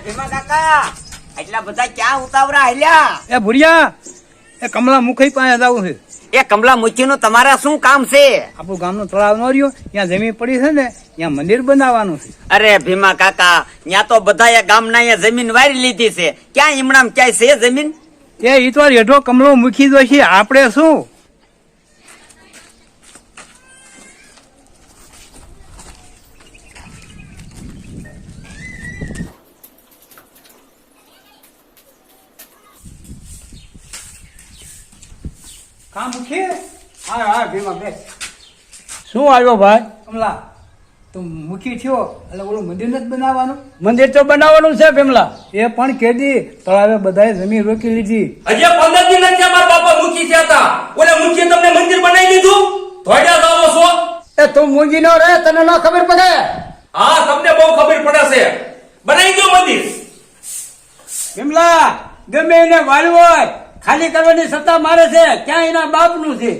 ભીમા કાકા એટલા બધા ક્યાં ઉતાવળા હાલ્યા? એ ભુરિયા એ કમલા મુખી પાસે જવું છે. એ કમલા મુચી નું તમારા શું કામ છે? આપણું ગામનો તળાવ નો રહ્યો ત્યાં જમીન પડી છે ને ત્યાં મંદિર બનાવવાનું છે. અરે ભીમા કાકા ત્યાં તો બધા ગામના અહીંયા જમીન વારી લીધી છે. ક્યાં ઈમણામ ક્યાંય છે જમીન? એ ઈ તો રેઢો કમલો મૂકી દો છે, આપણે શું? કામ મૂકી હા હા ભીમા બેસ. શું આવ્યો ભાઈ? કમલા તું મૂકી થયો એટલે ઓલું મંદિર નથી બનાવવાનું? મંદિર તો બનાવવાનું છે ભીમલા. એ પણ કેદી તળાવે બધાએ જમીન રોકી લીધી. હજી 15 દિન નથી મારા બાપા મૂકી થયા હતા. ઓલે મૂકી તમને મંદિર બનાવી દીધું. ધોડ્યા જાવો છો? એ તું મૂંગી નો રહે, તને ન ખબર પડે? હા તમને બહુ ખબર પડે છે. બનાવી દો મંદિર. ભીમલા ગમે એને વાળ્યું હોય ખાલી કરવાની સત્તા મારે છે. ક્યાં એના બાપનું છે?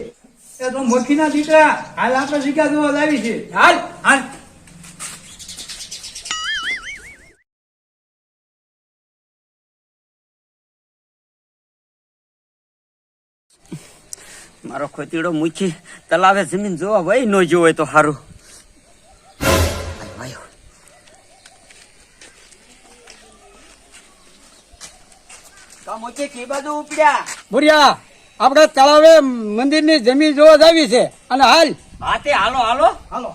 એ તો મૂકીના દીકરા હાલ આપણે જગ્યા જોવા લાવી છે. હાલ હાલ મારો ખોતીડો મૂકી તલાવે જમીન જોવા વહી ન જોવે તો સારું. મૂકી કી બાજુ ઉપડ્યા? ભુરિયા આપણે તળાવે મંદિરની જમીન જોવા જાવી છે અને હાલ. હા તે હાલો હાલો હાલો.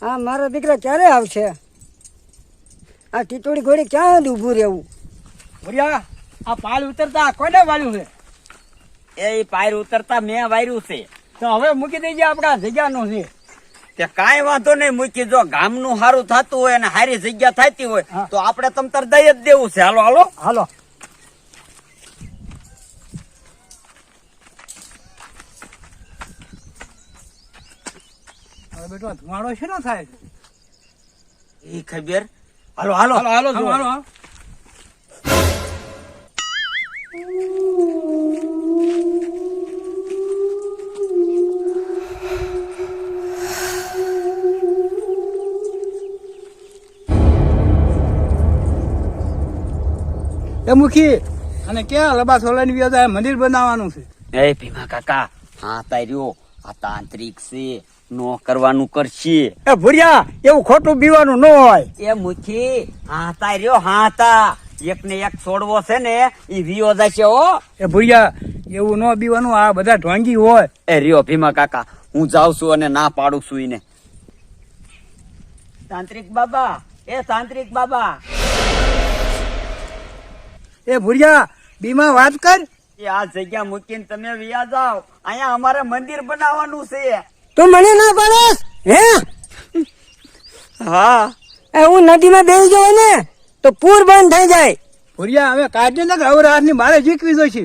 હા મારા દીકરા ક્યારે આવશે? આ ટીટોળી ઘોડી ક્યાં ઊભું રહેવું? ભુરિયા આ પાલ ઉતરતા કોને વાળ્યું છે? એ પાયર ઉતરતા મેં વાર્યું છે. તો હવે મૂકી દેજે, આપણા જગ્યાનું છે. તે કાંઈ વાંધો નહીં મૂકી. જો ગામનું સારું થતું હોય અને સારી જગ્યા થતી હોય તો આપણે તમતર દઈ જ દેવું છે. હાલો હાલો હાલો. હવે બેટો ધુમાડો છે ને થાય છે? એ ખબર. હાલો હાલો હાલો હાલો હાલો હાલો હાલો. એ મુખી અને ક્યાં લબા સોલાની વ્યાજ મંદિર બનાવવાનું છે? એ ભીમા કાકા હા તાર્યો આ તાંત્રિક છે. નો કરવાનું કરશે. એ ભુરિયા એવું ખોટું બીવાનું ન હોય. એ મુખી હા તાર્યો હા તા એક ને એક છોડવો છે ને ઈ વિયો જશે હો. એ ભુરિયા એવું ન બીવાનું, આ બધા ઢોંગી હોય. એ રહ્યો ભીમા કાકા હું જાઉં છું અને ના પાડું છું એને. તાંત્રિક બાબા એ તાંત્રિક બાબા. એ ભુરિયા બીમાં વાત કર. એ આ જગ્યા મૂકીને તમે વિયા જાઓ. અહીંયા અમારે મંદિર બનાવવાનું છે. તું મને ના પાડસ? હે હા એ હું નદીમાં બેસી જાઉં ને તો પૂર બંધ થઈ જાય. ભુરિયા હવે કાઢી ને હવે હાથની મારે જીકવી જોઈશે.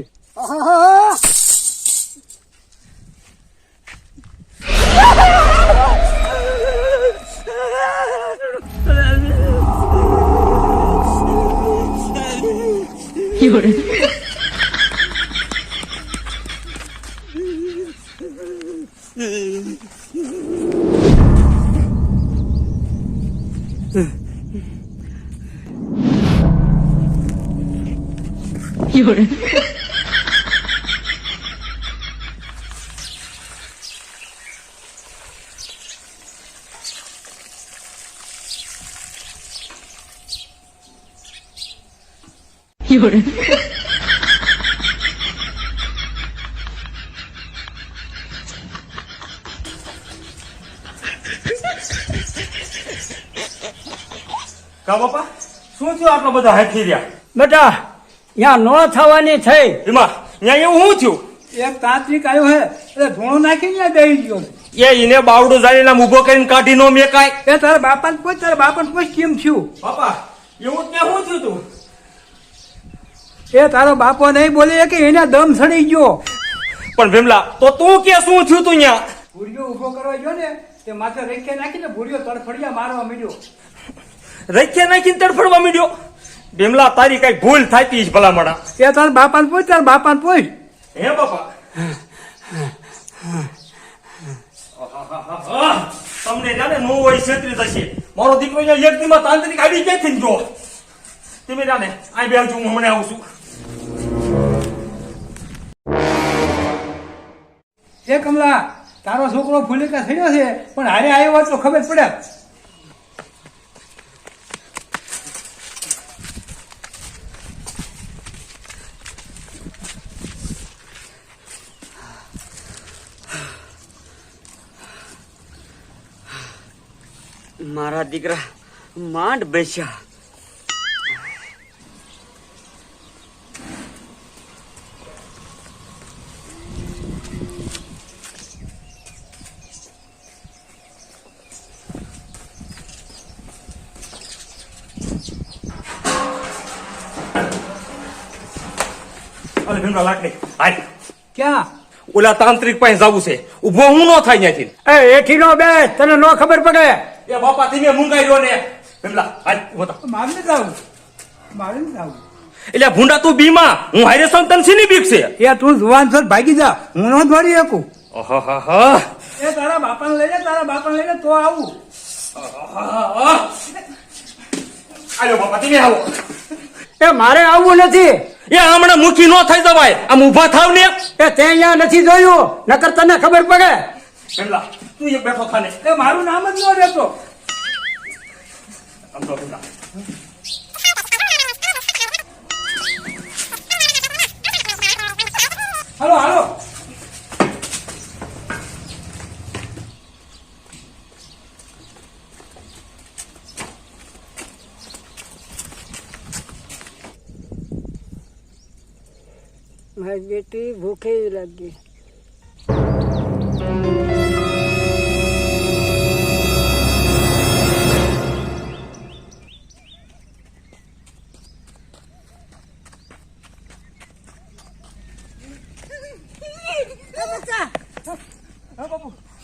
કા બાપા શું થયું આટલા બધા હાથી રહ્યા? બેટા ત્યાં નો થવાની થઈ. એમાં અહીંયા એવું શું થયું? એક તાંત્રિક આવ્યો હે એટલે ધોણો નાખીને ત્યાં બેસી ગયો. એ એને બાવડું જાળીને આમ ઊભો કરીને કાઢી નો મેકાય. એ તારા બાપાને પૂછ, તારા બાપાને પૂછ કેમ થયું? બાપા એવું ત્યાં શું થયું તું? એ તારો બાપો નહીં બોલે કે એને દમ સડી ગયો. પણ ભીમલા તો તું કે શું થયું તું અહીંયા? ભૂરિયો ઉભો કરવા ગયો ને તે માથે રેખે નાખીને ભૂરિયો તડફડિયા મારવા માંડ્યો. રખ્યા નાખીને તડફડવા માંડ્યો. ભીમલા તારી કઈ ભૂલ થાતી જ ભલામણા. એ તારા બાપાને પૂછ, તારા બાપાને પૂછ. હે બાપા આહાહાહા. તમને જાણે નો હોય છેતરી થશે. મારો દીકરો અહીંયા એક દીમાં તાંત્રિક આડી ક્યાંથી ગયો. તમે જાણે આ બેસજો, હું હમણાં આવું છું. એ કમલા, તારો છોકરો ફૂલિકા થયો છે, પણ હારે આવ્યો હોત તો ખબર પડે. મારા દીકરા માંડ બેસ્યા. અરે ભીમલા લાકડી હાલ. ક્યાં? ઓલા તાંત્રિક પાસે જવું છે. ઉભો હું નો થાય ત્યાંથી. એ એઠી નો બે, તને નો ખબર પડે. એ બાપા તમે મુંગાઈ રહ્યો ને. ભીમલા હાલ ઉભો થા. મારે નથી આવું, મારે નથી આવું. એટલે ભૂંડા તું બીમાં હું હારે સમ તને શીની બીક છે. એ તું જુવાન છો, ભાગી જા, હું નો દોડી શકું. આહાહાહા. એ તારા બાપાને લઈ લે, તારા બાપાને લઈ લે તો આવું. આહાહા. આલો બાપા તમે આવો. એ મારે આવવું નથી. એ હમણાં મુખી નો થઈ જવાય. આમ ઉભા થાવ ને. એ તે અહીંયા નથી જોયું, નકર તને ખબર પડે. ભીમલા તું એક બેઠો થાને. એ મારું નામ જ ન લેતો. આમ તો ભીમલા. હાલો હાલો. મારી બેટી ભૂખે લાગી.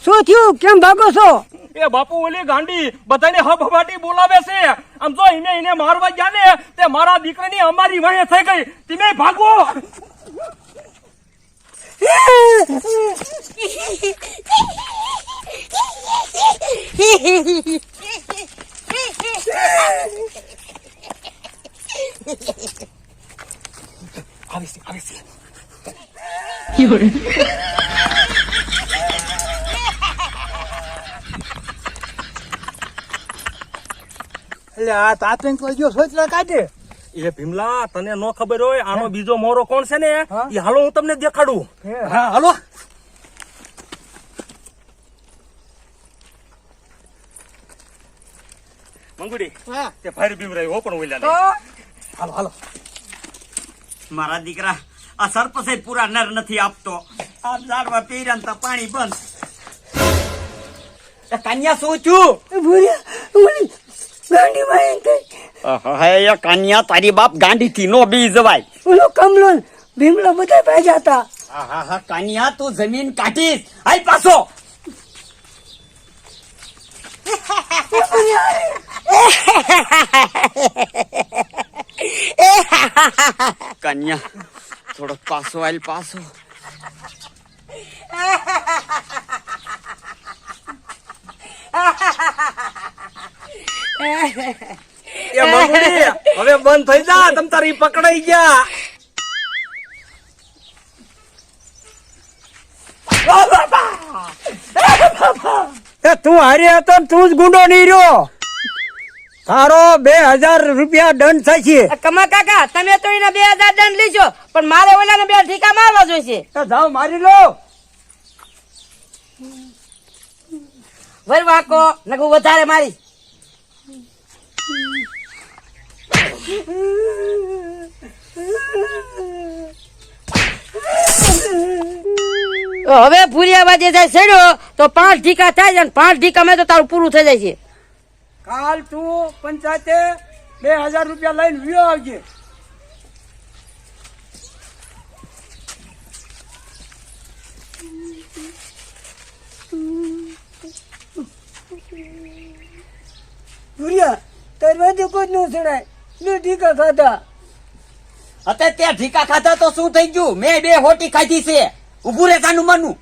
શું થયું? કેમ ભાગો છો? એ બાપુ ઓલી ગાંડી બધાને હબહબાટી બોલાવે છે. આમ જો એને મારવા ગયા ને તે મારા દીકરાની અમારી વાહે થઈ ગઈ. તમે ભાગો. આવે છે. એટલે આ તાતણ કોઈ જો સોચલા કાઢે. એ ભીમલા તને નો ખબર હોય આનો બીજો મોરો કોણ છે ને હા? એ હાલો હું તમને દેખાડું. હે. હા હાલો. મંગુડી તે ભારી ભીમ રહ્યો હો પણ ઓલા હાલો હાલો. મારા દીકરા આ સરપસે પૂરા નર નથી આપતો. આ ઝાડવા પીર્યા તો પાણી બંધ. એ કન્યા શું છું? ગાંડી માં હે કન્યા તારી બાપ ગાંડી થી નો બી જવાય. ઓલો કમલો ભીમલો બધા ભાગ્યા હતા. હા કન્યા તું જમીન કાઢીશ. હાલ પાછો. કન્યા થોડો પાછો હાલ પાછો. એ મંગુડી હવે બંધ થઈ જા. તમ તારી પકડાઈ ગયા. એ તું હારી હતો ને તું જ ગુંડો નહીં રહ્યો. તારો 2000 રૂપિયા દંડ થશે. કમા કાકા તમે તો એના 2000 દંડ લીધો પણ મારે ઓલાને 2 ઠીકા મારવા જોઈશે. તો જાઓ મારી લો. વરવાકો નકુ વધારે મારી. હવે ભૂરિયા વાજે જાય છેડ્યો તો 5 ઠીકા થાય છે અને 5 ઠીકામાં તો તારું પૂરું થઈ જાય છે. કાલ તું પંચાયતે 2000 રૂપિયા લઈને વિયો આવજે. ભૂરિયા તાર વધુ કોઈ નું સડાય બે ટીકા ખાધા અત્યારે તે ઢીકા ખાધા તો શું થઈ ગયું? મેં 2 હોટી ખાધી છે. ઉભું રે કાનું માનું.